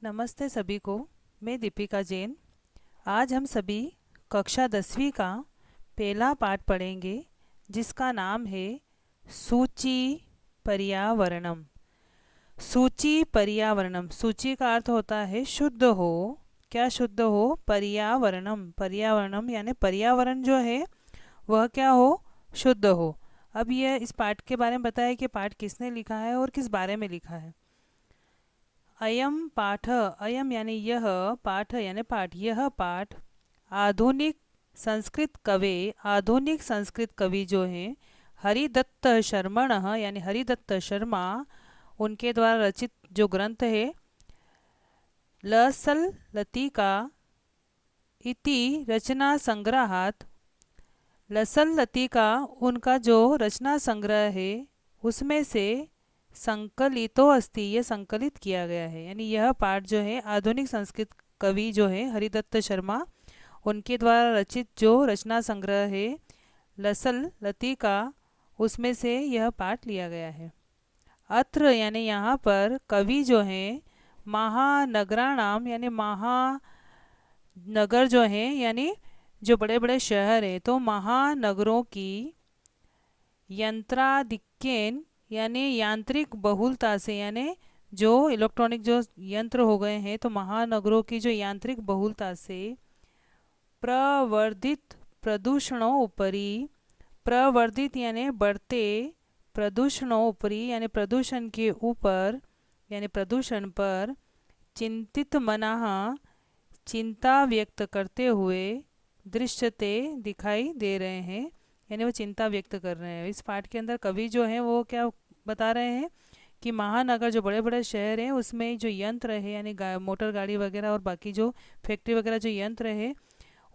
नमस्ते सभी को। मैं दीपिका जैन। आज हम सभी कक्षा 10वीं का पहला पाठ पढ़ेंगे, जिसका नाम है सूची पर्यावरणम। सूची पर्यावरणम, सूची का अर्थ होता है शुद्ध हो। क्या शुद्ध हो? पर्यावरणम। पर्यावरणम यानी पर्यावरण जो है वह क्या हो? शुद्ध हो। अब यह इस पाठ के बारे में बताया कि पाठ किसने लिखा है और किस बारे में लिखा है। अयम पाठ, अयम यानी यह, पाठ यानी पाठ, यह पाठ आधुनिक संस्कृत कवि, आधुनिक संस्कृत कवि जो हैं हरिदत्त शर्मण यानी हरिदत्त शर्मा, उनके द्वारा रचित जो ग्रंथ है लसल लतिका इति रचना संग्रहात। लसल लतिका उनका जो रचना संग्रह है उसमें से संकलितो अस्ति, ये संकलित किया गया है। यानी यह पाठ जो है आधुनिक संस्कृत कवि जो है हरिदत्त शर्मा, उनके द्वारा रचित जो रचना संग्रह है लसल लतिका, उसमें से यह पाठ लिया गया है। अत्र यानी यहाँ पर कवि जो हैं महानगराणाम यानी महानगर जो हैं यानी जो बड़े बड़े शहर हैं, तो महानगरों की यंत्राधिक्यन यानी यांत्रिक बहुलता से, यानी जो इलेक्ट्रॉनिक जो यंत्र हो गए हैं, तो महानगरों की जो यांत्रिक बहुलता से प्रवर्धित प्रदूषणों उपरी, प्रवर्धित यानी बढ़ते, प्रदूषणों उपरी यानी प्रदूषण के ऊपर यानी प्रदूषण पर, चिंतित मनाह चिंता व्यक्त करते हुए, दृश्यते दिखाई दे रहे हैं। यानी वो चिंता व्यक्त कर रहे हैं। इस पाठ के अंदर कवि जो हैं वो क्या बता रहे हैं कि महानगर जो बड़े बड़े शहर हैं उसमें जो यंत्र है यानी मोटर गाड़ी वगैरह और बाकी जो फैक्ट्री वगैरह जो यंत्र है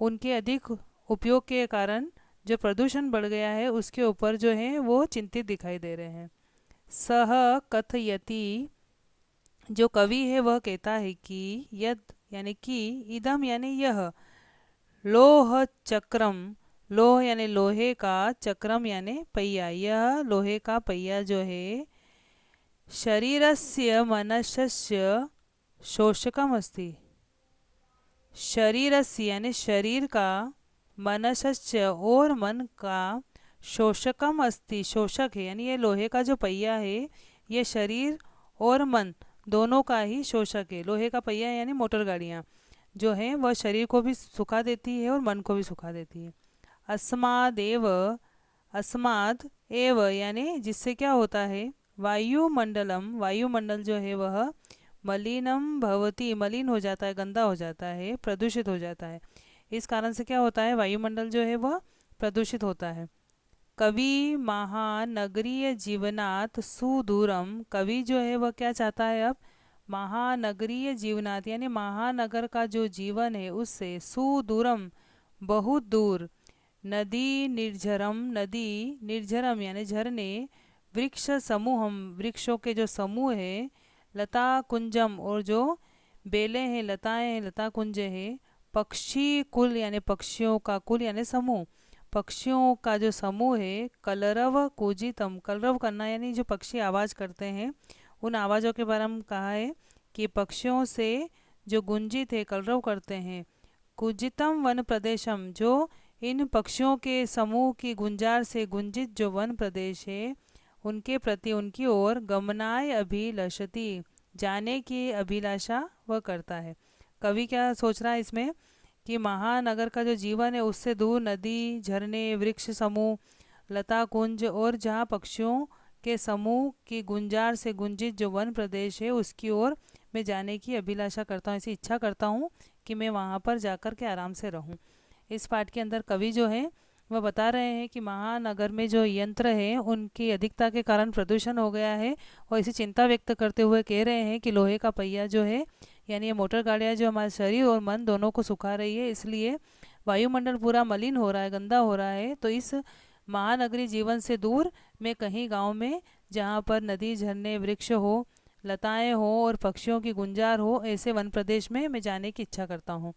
उनके अधिक उपयोग के कारण जो प्रदूषण बढ़ गया है उसके ऊपर जो है वो चिंतित दिखाई दे रहे हैं। सह कथयति, जो कवि है वह कहता है कि यद यानी कि, इदम यानी यह, लोह चक्रम, लोह यानी लोहे का, चक्रम यानी पहिया, यह लोहे का पहिया जो है शरीरस्य मनसस्य शोषकम अस्ति। शरीरस्य यानी शरीर का, मनसस्य और मन का, शोषकम अस्ति शोषक है। यानी ये लोहे का जो पहिया है ये शरीर और मन दोनों का ही शोषक है। लोहे का पहिया यानी मोटर गाड़ियाँ जो हैं वह शरीर को भी सुखा देती है और मन को भी सुखा देती है। अस्मादेव, अस्माद एव यानी जिससे क्या होता है, वायुमंडलम, वायुमंडल जो है वह मलिनम भवती, मलिन हो जाता है, गंदा हो जाता है, प्रदूषित हो जाता है। इस कारण से क्या होता है, वायुमंडल जो है वह प्रदूषित होता है। कवि महानगरीय जीवनात् सुदूरम, कवि जो है वह क्या चाहता है अब, महानगरीय जीवनात् यानी महानगर का जो जीवन है उससे, सुदूरम बहुत दूर, नदी निर्झरम, नदी निर्झरम यानी झरने, वृक्ष समूहम वृक्षों के जो समूह है, लता कुंजम और जो बेलें हैं, लताएं हैं, लता कुंज है, पक्षी कुल यानी पक्षियों का कुल यानी समूह, पक्षियों का जो समूह है, कलरव कूजितम, कलरव करना यानी जो पक्षी आवाज़ करते हैं उन आवाज़ों के बारे में कहा है कि पक्षियों से जो गुंजित है, कलरव करते हैं। कुजितम वन प्रदेशम, जो इन पक्षियों के समूह की गुंजार से गुंजित जो वन प्रदेश है उनके प्रति, उनकी ओर, गमनाय अभिलषति जाने की अभिलाषा वह करता है। कवि क्या सोच रहा है इसमें कि महानगर का जो जीवन है उससे दूर नदी, झरने, वृक्ष समूह, लता कुंज और जहाँ पक्षियों के समूह की गुंजार से गुंजित जो वन प्रदेश है उसकी ओर मैं जाने की अभिलाषा करता हूँ, ऐसी इच्छा करता हूँ कि मैं वहाँ पर जाकर के आराम से रहूँ। इस पाठ के अंदर कवि जो है वह बता रहे हैं कि महानगर में जो यंत्र है उनकी अधिकता के कारण प्रदूषण हो गया है, और इसी चिंता व्यक्त करते हुए कह रहे हैं कि लोहे का पहिया जो है यानी ये मोटर गाड़ियाँ जो हमारे शरीर और मन दोनों को सुखा रही है, इसलिए वायुमंडल पूरा मलिन हो रहा है, गंदा हो रहा है। तो इस महानगरी जीवन से दूर मैं कहीं गांव में जहाँ पर नदी, झरने, वृक्ष हो, लताएं हो और पक्षियों की गुंजार हो, ऐसे वन प्रदेश में मैं जाने की इच्छा करता हूँ।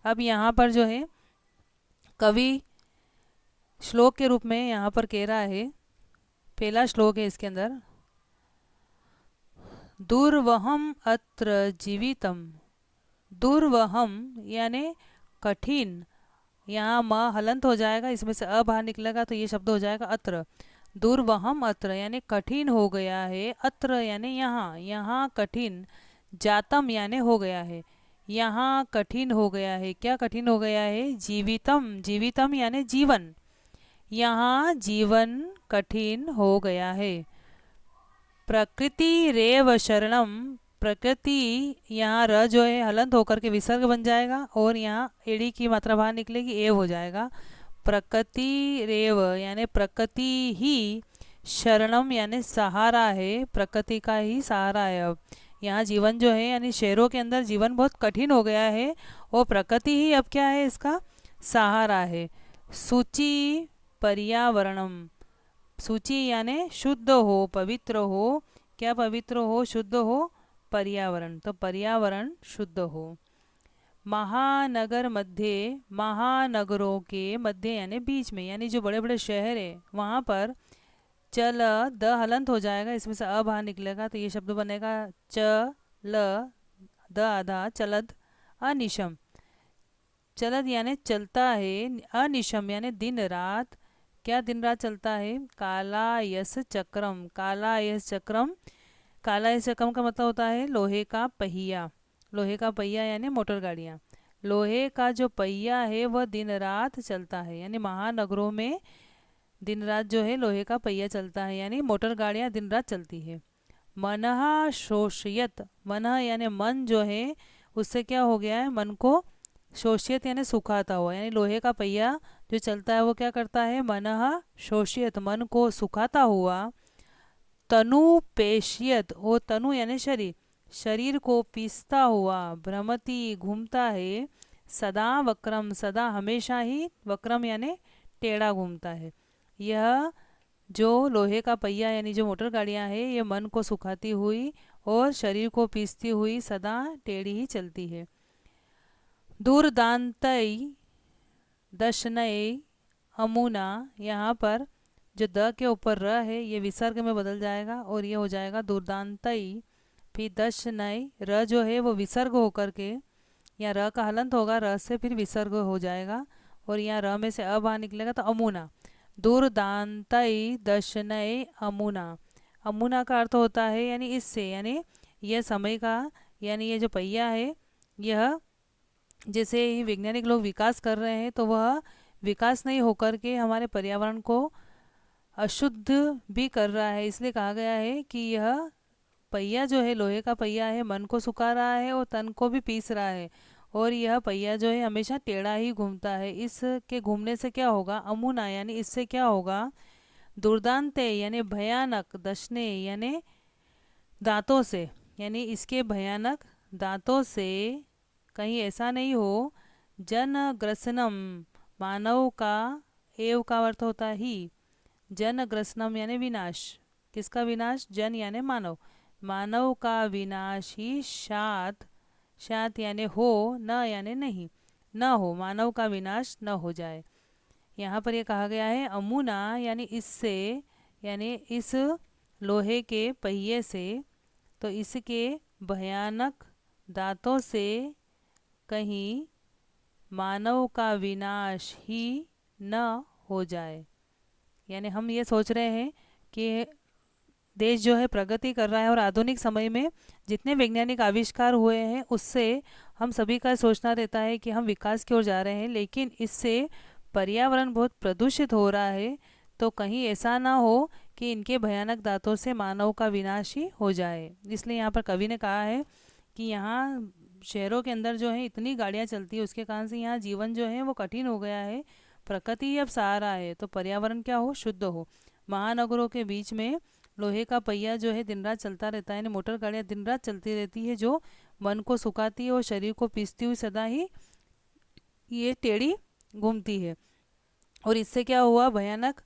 अब यहाँ पर जो है कवि श्लोक के रूप में यहाँ पर कह रहा है, पहला श्लोक है इसके अंदर, दुर्वहम अत्र जीवितम। दुर्वहम यानी कठिन, यहाँ म हलंत हो जाएगा, इसमें से अ बाहर निकलेगा तो ये शब्द हो जाएगा अत्र। दुर्वहम अत्र यानी कठिन हो गया है, अत्र यानी यहाँ, यहाँ कठिन, जातम यानी हो गया है, यहाँ कठिन हो गया है। क्या कठिन हो गया है? जीवितम, जीवितम यानी जीवन, यहाँ जीवन कठिन हो गया है। प्रकृति रेव शरणम, प्रकृति, यहाँ र जो है हलंत होकर के विसर्ग बन जाएगा और यहाँ एड़ी की मात्रा बाहर निकलेगी, एव हो जाएगा। प्रकृति रेव यानी प्रकृति ही, शरणम यानी सहारा है, प्रकृति का ही सहारा है। अब यहाँ जीवन जो है यानी शहरों के अंदर जीवन बहुत कठिन हो गया है और प्रकृति ही अब क्या है? इसका सहारा है। सूची पर्यावरणम, सूची यानी शुद्ध हो, पवित्र हो। क्या पवित्र हो? शुद्ध हो, पर्यावरण, तो पर्यावरण शुद्ध हो। महानगर मध्य, महानगरों के मध्य यानी बीच में, यानी जो बड़े बड़े शहर है वहाँ पर चल द हलंत हो जाएगा, इसमें से अ बाहर निकलेगा तो ये शब्द बनेगा च ल द आधा, चलद अनिशम। चलद यानी चलता है, अनिशम यानी दिन रात। क्या दिन रात चलता है? काला यस चक्रम, काला यस चक्रम, काला यस चक्रम का मतलब होता है लोहे का पहिया। लोहे का पहिया यानी मोटर गाड़ियाँ, लोहे का जो पहिया है वह दिन रात चलता है, यानी महानगरों में दिन रात जो है लोहे का पहिया चलता है, यानी मोटर गाड़ियाँ दिन रात चलती है। मनः शोषयत, मनः यानी मन जो है उससे क्या हो गया है? मन को शोषित यानी सुखाता हुआ, यानी लोहे का पहिया जो चलता है वो क्या करता है? मनः शोषित, मन को सुखाता हुआ। तनु पेशियत, वो तनु यानी शरीर, शरीर को पीसता हुआ। भ्रमति घूमता है। सदा वक्रम, सदा हमेशा ही, वक्रम यानी टेढ़ा घूमता है। यह जो लोहे का पहिया यानी जो मोटर गाड़ियाँ हैं ये मन को सुखाती हुई और शरीर को पीसती हुई सदा टेढ़ी ही चलती है। दुर्दांतई दशनय अमुना, यहाँ पर जो द के ऊपर र है ये विसर्ग में बदल जाएगा और ये हो जाएगा दुर्दांतई। फिर दशनय, र जो है वो विसर्ग होकर के, यहाँ र का हलंत होगा, र से फिर विसर्ग हो जाएगा और यहाँ र में से अ बाहर निकलेगा तो अमुना। दुर्दांतई दशनय अमुना, अमुना का अर्थ होता है यानी इससे, यानी यह समय का, यानी ये जो पहिया है यह जैसे ही वैज्ञानिक लोग विकास कर रहे हैं तो वह विकास नहीं होकर के हमारे पर्यावरण को अशुद्ध भी कर रहा है। इसलिए कहा गया है कि यह पहिया जो है लोहे का पहिया है मन को सुखा रहा है और तन को भी पीस रहा है और यह पहिया जो है हमेशा टेढ़ा ही घूमता है। इसके घूमने से क्या होगा? अमुना यानी इससे क्या होगा? दुर्दांते यानी भयानक, दशने यानी दांतों से, यानी इसके भयानक दांतों से कहीं ऐसा नहीं हो। जन ग्रसनम, मानव का, एव का अर्थ होता है ही, जन ग्रसनम यानी विनाश। किसका विनाश? जन यानी मानव, मानव का विनाश ही शात, शात यानी हो, न यानी नहीं, न हो, मानव का विनाश न हो जाए। यहाँ पर ये कहा गया है अमुना यानी इससे, यानी इस लोहे के पहिए से, तो इसके भयानक दांतों से कहीं मानव का विनाश ही न हो जाए। यानी हम ये सोच रहे हैं कि देश जो है प्रगति कर रहा है और आधुनिक समय में जितने वैज्ञानिक आविष्कार हुए हैं उससे हम सभी का सोचना रहता है कि हम विकास की ओर जा रहे हैं, लेकिन इससे पर्यावरण बहुत प्रदूषित हो रहा है। तो कहीं ऐसा ना हो कि इनके भयानक दांतों से मानव का विनाश ही हो जाए। इसलिए यहाँ पर कवि ने कहा है कि यहाँ शहरों के अंदर जो है इतनी गाड़ियाँ चलती है उसके कारण से यहाँ जीवन जो है वो कठिन हो गया है। प्रकृति ही अब सहारा है तो पर्यावरण क्या हो? शुद्ध हो। महानगरों के बीच में लोहे का पहिया जो है दिन रात चलता रहता है, यानी मोटर गाड़ियाँ दिन रात चलती रहती है जो मन को सुखाती है और शरीर को पीसती हुई सदा ही ये टेढ़ी घूमती है। और इससे क्या हुआ? भयानक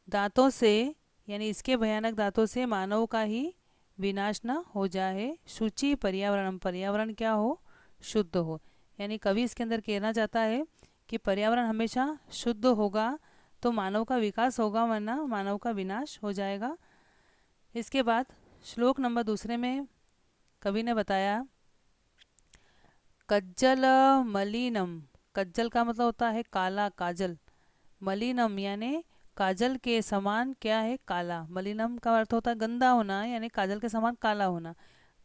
दांतों से, यानी इसके भयानक दांतों से मानव का ही विनाश न हो जाए। शुचि पर्यावरण, पर्यावरण क्या हो? शुद्ध हो। यानी कवि इसके अंदर कहना चाहता है कि पर्यावरण हमेशा शुद्ध होगा तो मानव का विकास होगा, वरना मानव का विनाश हो जाएगा। इसके बाद श्लोक नंबर दूसरे में कवि ने बताया, कज्जल मलिनम, कज्जल का मतलब होता है काला, काजल। मलिनम यानी काजल के समान क्या है, काला। मलिनम का अर्थ होता है गंदा होना, यानी काजल के समान काला होना।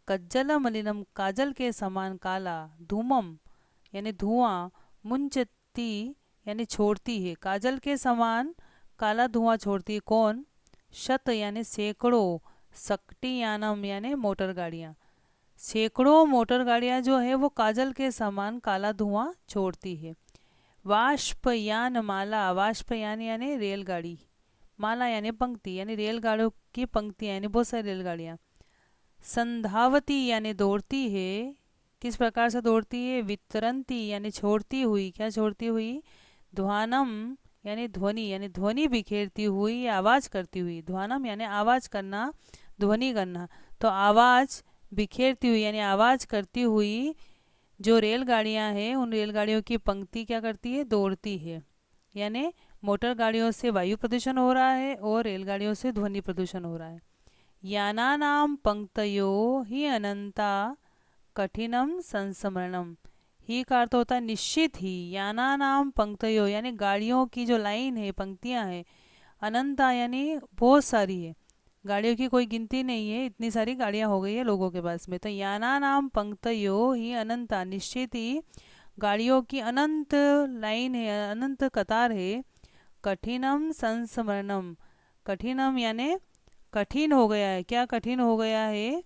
कज्जल मलिनम, काजल के समान काला। धूमम यानी धुआं। मुंचती यानी छोड़ती है, काजल के समान काला धुआं छोड़ती है। कौन? शत यानी सैकड़ों। सक्टियानम यानी मोटर गाड़ियाँ। सैकड़ों मोटर गाड़ियाँ जो है वो काजल के समान काला धुआं छोड़ती है। वाष्पयान माला, वाष्पयान यानी रेलगाड़ी, माला यानी पंक्ति, यानी रेलगाड़ियों की पंक्तियाँ, यानी बहुत सारी रेलगाड़ियाँ। संधावती यानी दौड़ती है, किस प्रकार से दौड़ती है? वितरंती यानी छोड़ती हुई, क्या छोड़ती हुई? ध्वानम यानी ध्वनि, यानी ध्वनि बिखेरती हुई या आवाज़ करती हुई। ध्वानम यानी आवाज़ करना, ध्वनि करना। तो आवाज़ बिखेरती हुई यानी आवाज़ करती हुई जो रेलगाड़ियां हैं, उन रेलगाड़ियों की पंक्ति क्या करती है? दौड़ती है। यानी मोटर गाड़ियों से वायु प्रदूषण हो रहा है और रेलगाड़ियों से ध्वनि प्रदूषण हो रहा है। यानानाम पंक्तयो ही अनंता कठिनम संस्मरणम। ही का अर्थ होता है निश्चित ही। यानानाम पंक्तयो यानी गाड़ियों की जो लाइन है, पंक्तियां हैं। अनंता यानी बहुत सारी है, गाड़ियों की कोई गिनती नहीं है, इतनी सारी गाड़ियां हो गई है लोगों के पास में। तो याना नाम पंक्तयो ही अनंता, निश्चित ही गाड़ियों की अनंत लाइन है, अनंत कतार है। कठिनम संस्मरणम, कठिनम यानी कठिन हो गया है, क्या कठिन हो गया है?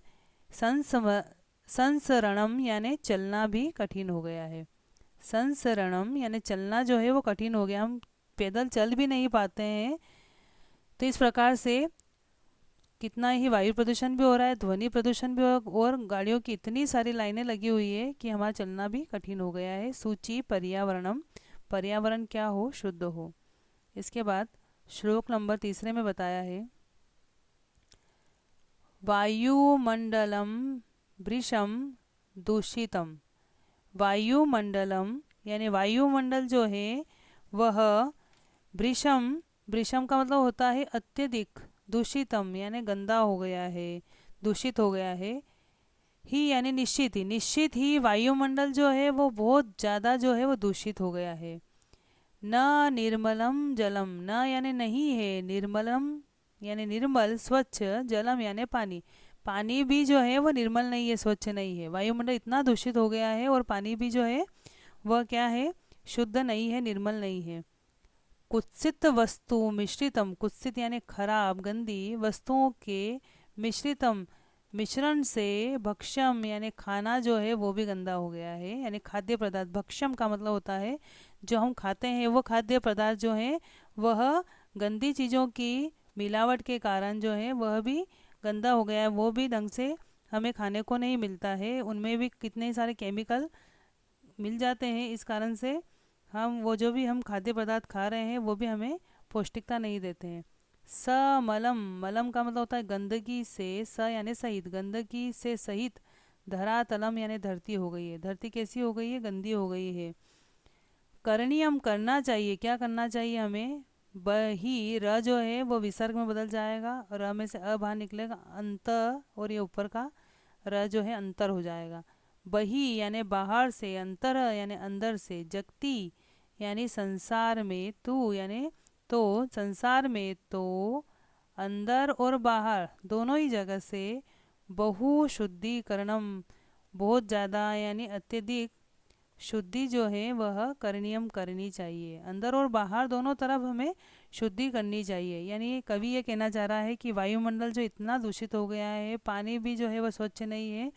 संस्म संसरणम यानी चलना भी कठिन हो गया है। संसरणम यानी चलना जो है वो कठिन हो गया, हम पैदल चल भी नहीं पाते हैं। तो इस प्रकार से कितना ही वायु प्रदूषण भी हो रहा है, ध्वनि प्रदूषण भी और गाड़ियों की इतनी सारी लाइनें लगी हुई है कि हमारा चलना भी कठिन हो गया है। सूची पर्यावरणम, पर्यावरण क्या हो? शुद्ध हो। इसके बाद श्लोक नंबर 3 में बताया है, वायुमंडलम वृषम दूषितम। वायुमंडलम यानी वायुमंडल जो है वह वृषम, वृषम का मतलब होता है अत्यधिक, दूषितम यानी गंदा हो गया है, दूषित हो गया है। ही यानी निश्चित ही, निश्चित ही वायुमंडल जो है वो बहुत ज़्यादा जो है वो दूषित हो गया है। न निर्मलम जलम, न यानी नहीं है, निर्मलम यानी निर्मल, स्वच्छ, जलम यानी पानी, पानी भी जो है वो निर्मल नहीं है, स्वच्छ नहीं है। वायुमंडल इतना दूषित हो गया है और पानी भी जो है वह क्या है? शुद्ध नहीं है, निर्मल नहीं है। कुत्सित वस्तु मिश्रितम, कुत्सित यानी खराब, गंदी वस्तुओं के मिश्रितम मिश्रण से भक्ष्यम यानी खाना जो है वो भी गंदा हो गया है, यानी खाद्य पदार्थ। भक्ष्यम का मतलब होता है जो हम खाते हैं वो खाद्य पदार्थ जो है वह गंदी चीज़ों की मिलावट के कारण जो है वह भी गंदा हो गया है, वो भी ढंग से हमें खाने को नहीं मिलता है, उनमें भी कितने सारे केमिकल मिल जाते हैं। इस कारण से हम वो जो भी हम खाद्य पदार्थ खा रहे हैं वो भी हमें पौष्टिकता नहीं देते हैं। समलम, मलम का मतलब होता है गंदगी से, स यानी सहित, गंदगी से सहित। धरातलम यानी धरती हो गई है, धरती कैसी हो गई है? गंदी हो गई है। करणीयम करना चाहिए, क्या करना चाहिए हमें? बही, र जो है वो विसर्ग में बदल जाएगा, र में से अ बाहर निकलेगा, अंत, और ये ऊपर का र जो है अंतर हो जाएगा। बही यानी बाहर से, अंतर यानी अंदर से, जगती यानी संसार में, तू यानी तो, संसार में तो, अंदर और बाहर दोनों ही जगह से, बहु शुद्धिकरणम बहुत ज़्यादा यानी अत्यधिक शुद्धि जो है वह करणीयम करनी चाहिए। अंदर और बाहर दोनों तरफ हमें शुद्धि करनी चाहिए। यानी कवि ये कहना चाह रहा है कि वायुमंडल जो इतना दूषित हो गया है, पानी भी जो है वह स्वच्छ नहीं है,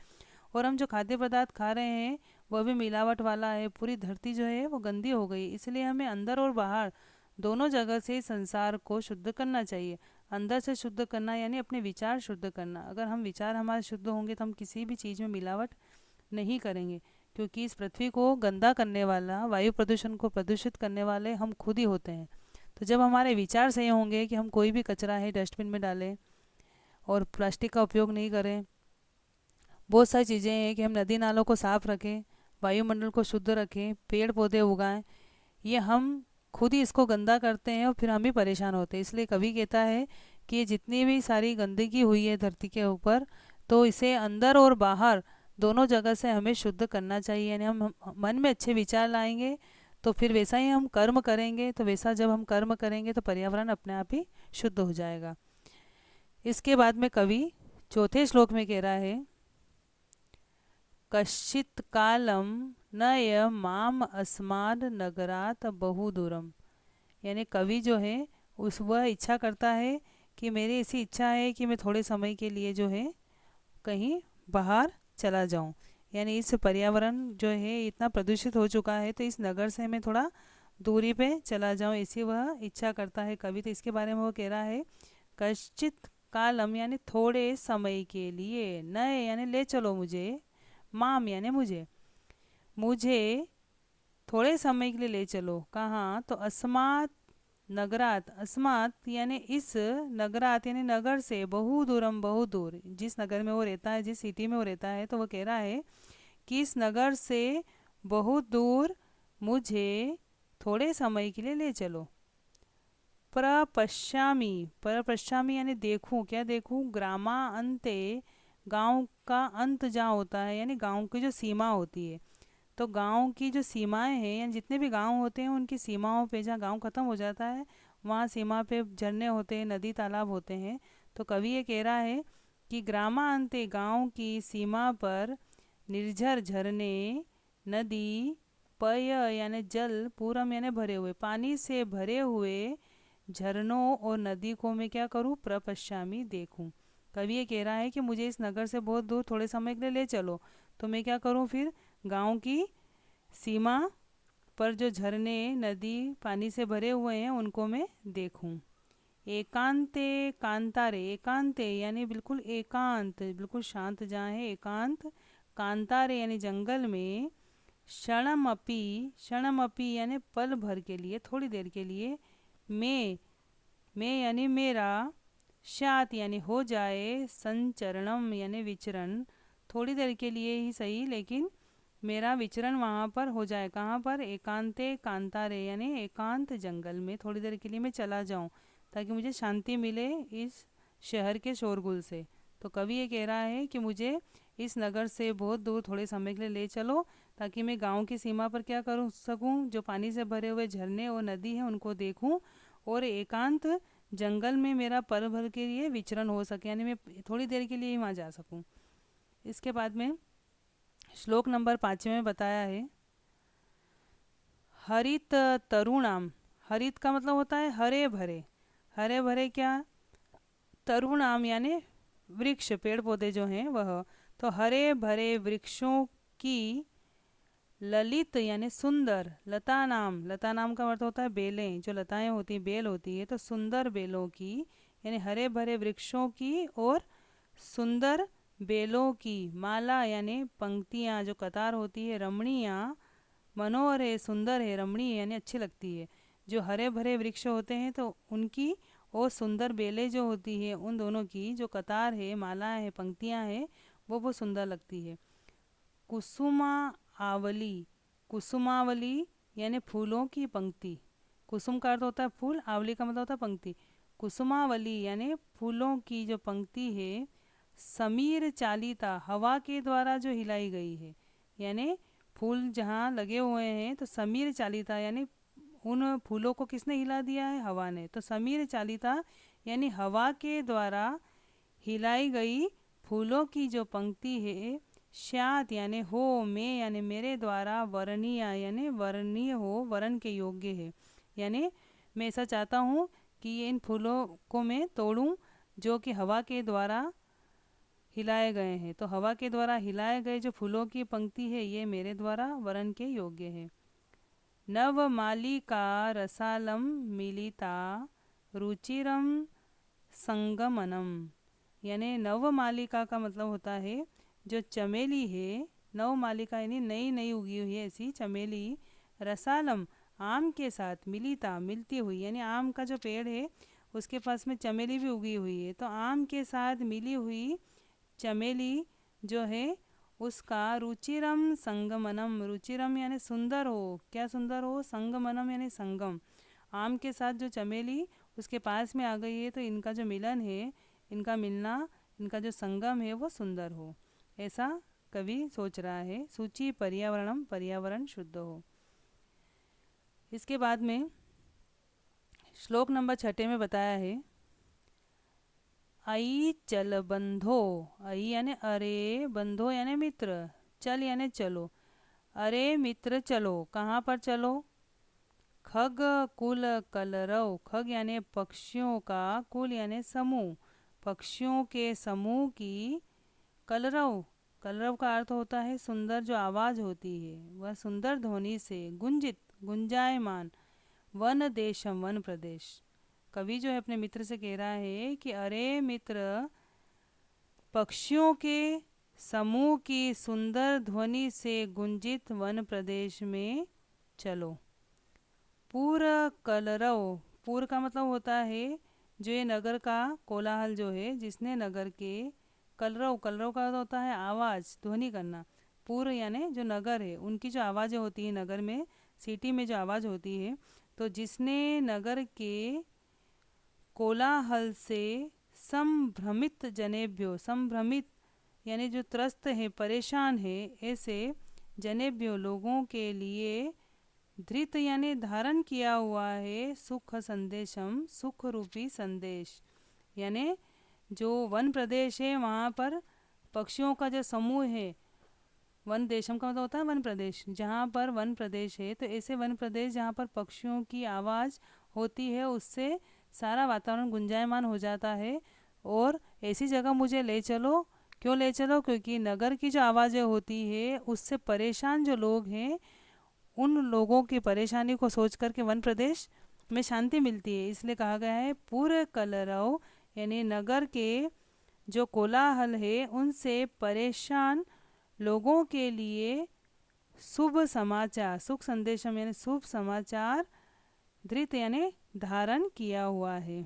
और हम जो खाद्य पदार्थ खा रहे हैं वह भी मिलावट वाला है, पूरी धरती जो है वो गंदी हो गई। इसलिए हमें अंदर और बाहर दोनों जगह से संसार को शुद्ध करना चाहिए। अंदर से शुद्ध करना यानी अपने विचार शुद्ध करना। अगर हम विचार हमारे शुद्ध होंगे तो हम किसी भी चीज़ में मिलावट नहीं करेंगे, क्योंकि इस पृथ्वी को गंदा करने वाला, वायु प्रदूषण को प्रदूषित करने वाले हम खुद ही होते हैं। तो जब हमारे विचार सही होंगे कि हम कोई भी कचरा है डस्टबिन में डालें और प्लास्टिक का उपयोग नहीं करें, बहुत सारी चीज़ें हैं कि हम नदी नालों को साफ़ रखें, वायुमंडल को शुद्ध रखें, पेड़ पौधे उगाएं, ये हम खुद ही इसको गंदा करते हैं और फिर हम भी परेशान होते हैं। इसलिए कवि कहता है कि ये जितनी भी सारी गंदगी हुई है धरती के ऊपर, तो इसे अंदर और बाहर दोनों जगह से हमें शुद्ध करना चाहिए। यानी हम मन में अच्छे विचार लाएंगे तो फिर वैसा ही हम कर्म करेंगे, तो वैसा जब हम कर्म करेंगे तो पर्यावरण अपने आप ही शुद्ध हो जाएगा। इसके बाद में कवि चौथे श्लोक में कह रहा है, कश्चित कालम नय माम अस्माद नगरात बहुदूरम। यानी कवि जो है उस वह इच्छा करता है कि मेरी ऐसी इच्छा है कि मैं थोड़े समय के लिए जो है कहीं बाहर चला जाऊं। यानी इस पर्यावरण जो है इतना प्रदूषित हो चुका है तो इस नगर से मैं थोड़ा दूरी पे चला जाऊं, ऐसी वह इच्छा करता है कवि। तो इसके बारे में वो कह रहा है, कश्चित कालम यानी थोड़े समय के लिए, नए यानी ले चलो मुझे, माम यानी मुझे, मुझे थोड़े समय के लिए ले चलो। कहाँ? तो अस्मात नगरात, अस्मात यानी इस, नगरात यानी नगर से, बहु दूरम बहुत दूर, जिस नगर में वो रहता है, जिस सिटी में वो रहता है, तो वो कह रहा है कि इस नगर से बहुत दूर मुझे थोड़े समय के लिए ले चलो। प्रपश्यामी, प्रपश्यामी यानी देखूं, क्या देखूं? ग्रामा अंते, गांव का अंत जहाँ होता है, यानी गांव की जो सीमा होती है, तो गांव की जो सीमाएं हैं, यानी जितने भी गांव होते हैं उनकी सीमाओं पे, जहाँ गांव ख़त्म हो जाता है वहाँ सीमा पे झरने होते हैं, नदी तालाब होते हैं। तो कवि ये कह रहा है कि ग्रामांते, गांव की सीमा पर, निर्झर झरने, नदी, पय यानी जल, पूरम यानी भरे हुए, पानी से भरे हुए झरनों और नदी को मैं क्या करूँ? प्रपश्यामी, देखूं। कवि ये कह रहा है कि मुझे इस नगर से बहुत दूर थोड़े समय के लिए ले चलो, तो मैं क्या करूँ फिर? गांव की सीमा पर जो झरने, नदी पानी से भरे हुए हैं उनको मैं देखूं। एकांते कांतारे, एकांते यानी बिल्कुल एकांत, बिल्कुल शांत जहाँ है, एकांत। कांतारे यानी जंगल में। क्षणमपि, क्षणमपि यानी पल भर के लिए, थोड़ी देर के लिए। मैं यानी मेरा। शात यानी हो जाए। संचरणम यानी विचरण, थोड़ी देर के लिए ही सही लेकिन मेरा विचरण वहाँ पर हो जाए। कहाँ पर? एकांते कांतारे यानी एकांत जंगल में थोड़ी देर के लिए मैं चला जाऊँ, ताकि मुझे शांति मिले इस शहर के शोरगुल से। तो कवि ये कह रहा है कि मुझे इस नगर से बहुत दूर थोड़े समय के लिए ले चलो, ताकि मैं गांव की सीमा पर क्या करूँ सकूँ, जो पानी से भरे हुए झरने और नदी हैं उनको देखूँ, और एकांत जंगल में मेरा पल भर के लिए विचरण हो सके, यानी मैं थोड़ी देर के लिए ही वहाँ जा सकूँ। इसके बाद में श्लोक नंबर 5 में बताया है, हरित तरुणाम। हरित का मतलब होता है हरे भरे, हरे भरे क्या? तरुणाम यानी वृक्ष, पेड़ पौधे जो हैं वह। तो हरे भरे वृक्षों की, ललित यानी सुंदर, लता नाम, लता नाम का अर्थ होता है बेलें, जो लताएं होती हैं, बेल होती है, तो सुंदर बेलों की, यानी हरे भरे वृक्षों की और सुंदर बेलों की माला यानी पंक्तियाँ, जो कतार होती है। रमणीया, मनोहर है, सुंदर है, रमणीय यानी अच्छी लगती है। जो हरे भरे वृक्ष होते हैं तो उनकी और सुंदर बेलें जो होती है, उन दोनों की जो कतार है, मालाएं हैं, पंक्तियाँ हैं, वो बहुत सुंदर लगती है। कुसुमा आवली, कुसुमावली यानी फूलों की पंक्ति। कुसुम का अर्थ होता है फूल, आवली का मतलब होता है पंक्ति। कुसुमावली यानी फूलों की जो पंक्ति है। समीर चालिता, हवा के द्वारा जो हिलाई गई है, यानी फूल जहाँ लगे हुए हैं तो समीर चालिता यानी उन फूलों को किसने हिला दिया है? हवा ने। तो समीर चालिता यानी हवा के द्वारा हिलाई गई फूलों की जो पंक्ति है। श्यात यानी हो, में यानी मेरे द्वारा, वर्णीय यानी वर्णीय हो, वरण के योग्य है। यानी मैं ऐसा चाहता हूँ कि इन फूलों को मैं तोड़ूं जो कि हवा के द्वारा हिलाए गए हैं। तो हवा के द्वारा हिलाए गए जो फूलों की पंक्ति है ये मेरे द्वारा वरण के योग्य है। नवमालिका रसालम मिलिता रुचिरम संगमनम, यानी नवमालिका का मतलब होता है जो चमेली है। नवमालिका यानी नई नई उगी हुई है ऐसी चमेली। रसालम आम के साथ, मिलिता मिलती हुई, यानी आम का जो पेड़ है उसके पास में चमेली भी उगी हुई है, तो आम के साथ मिली हुई चमेली जो है उसका रुचिरम संगमनम, रुचिरम यानी सुंदर हो, क्या सुंदर हो? संगमनम यानी संगम, आम के साथ जो चमेली उसके पास में आ गई है तो इनका जो मिलन है, इनका मिलना इनका जो संगम है वो सुंदर हो, ऐसा कवि सोच रहा है। सूची पर्यावरणम, पर्यावरण शुद्ध हो। इसके बाद में श्लोक नंबर 6 में बताया है, आई चल बंधो। आई यानी अरे, बंधो यानी मित्र, चल यानी चलो। अरे मित्र चलो, कहाँ पर चलो? खग कुल कलरव। खग यानी पक्षियों का, कुल यानी समूह, पक्षियों के समूह की। कलरव, कलरव का अर्थ होता है सुंदर, जो आवाज़ होती है वह सुंदर ध्वनि से गुंजित, गुंजायमान। वन देशम, वन प्रदेश। कवि जो है अपने मित्र से कह रहा है कि अरे मित्र, पक्षियों के समूह की सुंदर ध्वनि से गुंजित वन प्रदेश में चलो। पूर कलरव, पूर का मतलब होता है जो ये नगर का कोलाहल जो है, जिसने नगर के, कलरव, कलरव का अर्थ होता है आवाज़, ध्वनि करना। पूर यानी जो नगर है उनकी जो आवाज़ें होती है नगर में, सिटी में जो आवाज़ होती है, तो जिसने नगर के कोलाहल से संभ्रमित जनेभ्यो, संभ्रमित यानी जो त्रस्त है, परेशान है, ऐसे जनेभ्यो लोगों के लिए धृत यानी धारण किया हुआ है, सुख संदेशम, सुख रूपी संदेश। यानी जो वन प्रदेश है वहाँ पर पक्षियों का जो समूह है, वन देशम का मतलब होता है वन प्रदेश, जहाँ पर वन प्रदेश है, तो ऐसे वन प्रदेश जहाँ पर पक्षियों की आवाज़ होती है, उससे सारा वातावरण गुंजायमान हो जाता है। और ऐसी जगह मुझे ले चलो। क्यों ले चलो? क्योंकि नगर की जो आवाज़ें होती है उससे परेशान जो लोग हैं, उन लोगों की परेशानी को सोच करके वन प्रदेश में शांति मिलती है, इसलिए कहा गया है पूरे कलरव, यानी नगर के जो कोलाहल है उनसे परेशान लोगों के लिए शुभ समाचार, सुख संदेशम यानी शुभ समाचार, धृत यानी धारण किया हुआ है।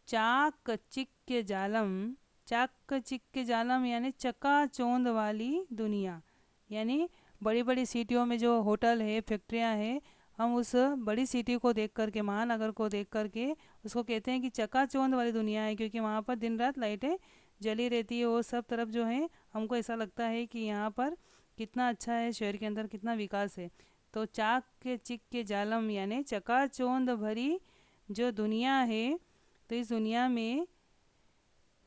चाक चिक्के जालम, चाक चिक्के जालम यानी चकाचौंध वाली दुनिया। यानी बड़ी बड़ी सिटियों में जो होटल है, फैक्ट्रियां हैं, हम उस बड़ी सिटी को देख करके, महानगर को देख करके उसको कहते हैं कि चकाचौंध वाली दुनिया है, क्योंकि वहाँ पर दिन रात लाइटें जली रहती है और सब तरफ जो है हमको ऐसा लगता है कि यहाँ पर कितना अच्छा है, शहर के अंदर कितना विकास है। तो चाक के चिक के जालम यानी चकाचौंध भरी जो दुनिया है, तो इस दुनिया में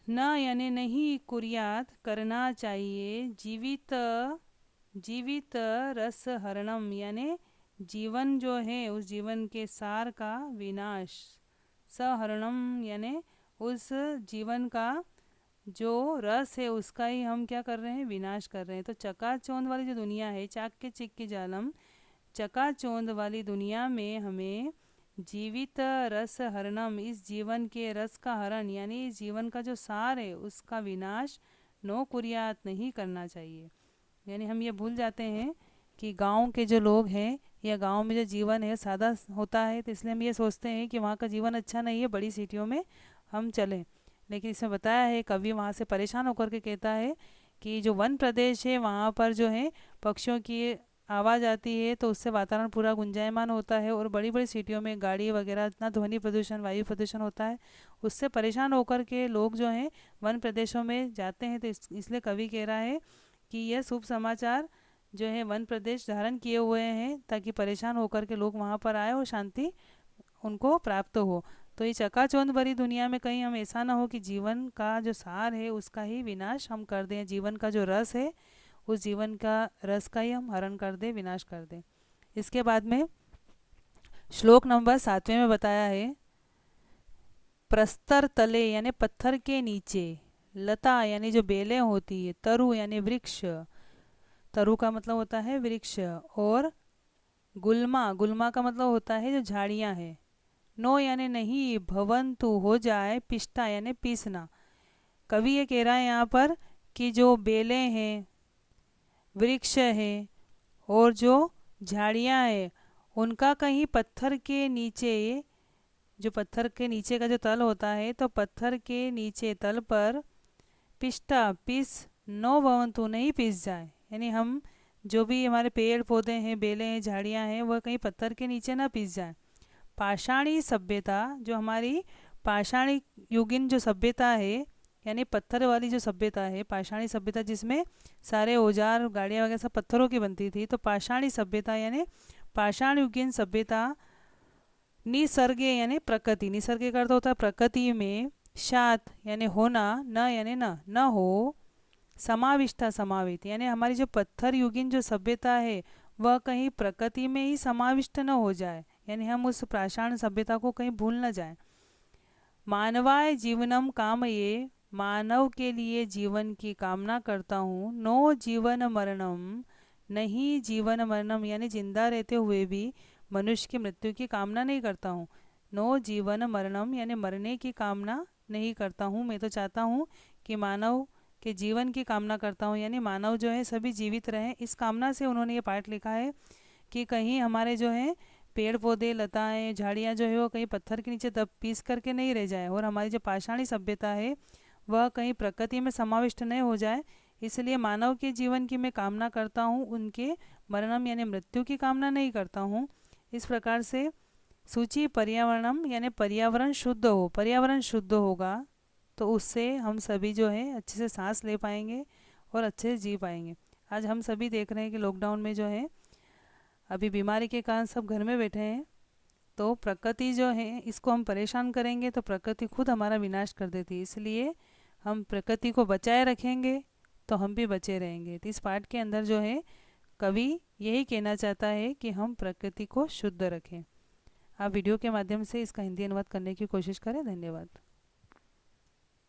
न यानी नहीं कुरियात करना चाहिए, जीवित, जीवित रस हरणम यानी जीवन जो है उस जीवन के सार का विनाश। सहरणम यानी उस जीवन का जो रस है उसका ही हम क्या कर रहे हैं, विनाश कर रहे हैं। तो चकाचौंध वाली जो दुनिया है, चाक के चिक के जालम, चकाचौंध वाली दुनिया में हमें जीवित रस हरणम, इस जीवन के रस का हरण यानी इस जीवन का जो सार है उसका विनाश नो कुरियात नहीं करना चाहिए। यानी हम ये भूल जाते हैं कि गांव के जो लोग हैं या गांव में जो जीवन है सादा होता है, तो इसलिए हम ये सोचते हैं कि वहाँ का जीवन अच्छा नहीं है, बड़ी सिटियों में हम चलें। लेकिन इसमें बताया है, कवि वहाँ से परेशान होकर के कहता है कि जो वन प्रदेश है वहाँ पर जो है पक्षियों की आवाज़ आती है, तो उससे वातावरण पूरा गुंजायमान होता है। और बड़ी बड़ी सिटियों में गाड़ी वगैरह इतना ध्वनि प्रदूषण, वायु प्रदूषण होता है, उससे परेशान होकर के लोग जो हैं वन प्रदेशों में जाते हैं। तो इसलिए कवि कह रहा है कि यह शुभ समाचार जो है वन प्रदेश धारण किए हुए हैं, ताकि परेशान होकर के लोग वहाँ पर आए और शांति उनको प्राप्त हो। तो ये चकाचौंध भरी दुनिया में कहीं हम ऐसा ना हो कि जीवन का जो सार है उसका ही विनाश हम कर दें, जीवन का जो रस है उस जीवन का रस का ही हम हरण कर दें, विनाश कर दें। इसके बाद में श्लोक नंबर 7 में बताया है, प्रस्तर तले यानी पत्थर के नीचे, लता यानी जो बेलें होती है, तरु यानी वृक्ष, तरु का मतलब होता है वृक्ष, और गुल्मा, गुल्मा का मतलब होता है जो झाड़ियाँ हैं, नो यानी नहीं, भवंतु हो जाए, पिष्टा यानी पीसना। कवि ये कह रहा है यहाँ पर कि जो बेलें हैं, वृक्ष है और जो झाड़ियाँ हैं, उनका कहीं पत्थर के नीचे, जो पत्थर के नीचे का जो तल होता है, तो पत्थर के नीचे तल पर पिष्टा पीस नो भवंतु नहीं पीस जाए। यानी हम जो भी हमारे पेड़ पौधे हैं, बेलें हैं, झाड़ियाँ हैं, वह कहीं पत्थर के नीचे ना पीस जाए। पाषाणी सभ्यता, जो हमारी पाषाणी युगीन जो सभ्यता है, यानी पत्थर वाली जो सभ्यता है, पाषाणी सभ्यता, जिसमें सारे औजार गाड़ियाँ वगैरह सब पत्थरों की बनती थी, तो पाषाणी सभ्यता यानी पाषाण युगीन सभ्यता निसर्ग यानी प्रकृति, निसर्ग का अर्थ होता है प्रकृति में, शात यानी होना, न यानी न हो, समाविष्टा समावित यानी हमारी जो पत्थर युगीन जो सभ्यता है वह कहीं प्रकृति में ही समाविष्ट न हो जाए, यानी हम उस पाषाण सभ्यता को कहीं भूल न जाएं। मानवाय जीवनम काम ये, मानव के लिए जीवन की कामना करता हूँ। नो जीवन मरणम, नहीं जीवन मरणम यानी जिंदा रहते हुए भी मनुष्य की मृत्यु की कामना नहीं करता हूँ। नो जीवन मरणम यानी मरने की कामना नहीं करता हूँ। मैं तो चाहता हूँ कि मानव के जीवन की कामना करता हूँ, यानी मानव जो है सभी जीवित रहें, इस कामना से उन्होंने ये पाठ लिखा है कि कहीं हमारे जो है पेड़ पौधे लताएं झाड़ियाँ जो है वो कहीं पत्थर के नीचे दब पीस करके नहीं रह जाए, और हमारी जो पाषाणी सभ्यता है वह कहीं प्रकृति में समाविष्ट नहीं हो जाए। इसलिए मानव के जीवन की मैं कामना करता हूँ, उनके मरणम यानी मृत्यु की कामना नहीं करता हूँ। इस प्रकार से सूची पर्यावरणम यानी पर्यावरण शुद्ध हो, पर्यावरण शुद्ध होगा तो उससे हम सभी जो है अच्छे से सांस ले पाएंगे और अच्छे से जी पाएंगे। आज हम सभी देख रहे हैं कि लॉकडाउन में जो है अभी बीमारी के कारण सब घर में बैठे हैं, तो प्रकृति जो है इसको हम परेशान करेंगे तो प्रकृति खुद हमारा विनाश कर देती है। इसलिए हम प्रकृति को बचाए रखेंगे तो हम भी बचे रहेंगे। तो इस पाठ के अंदर जो है कवि यही कहना चाहता है कि हम प्रकृति को शुद्ध रखें। आप वीडियो के माध्यम से इसका हिंदी अनुवाद करने की कोशिश करें। धन्यवाद।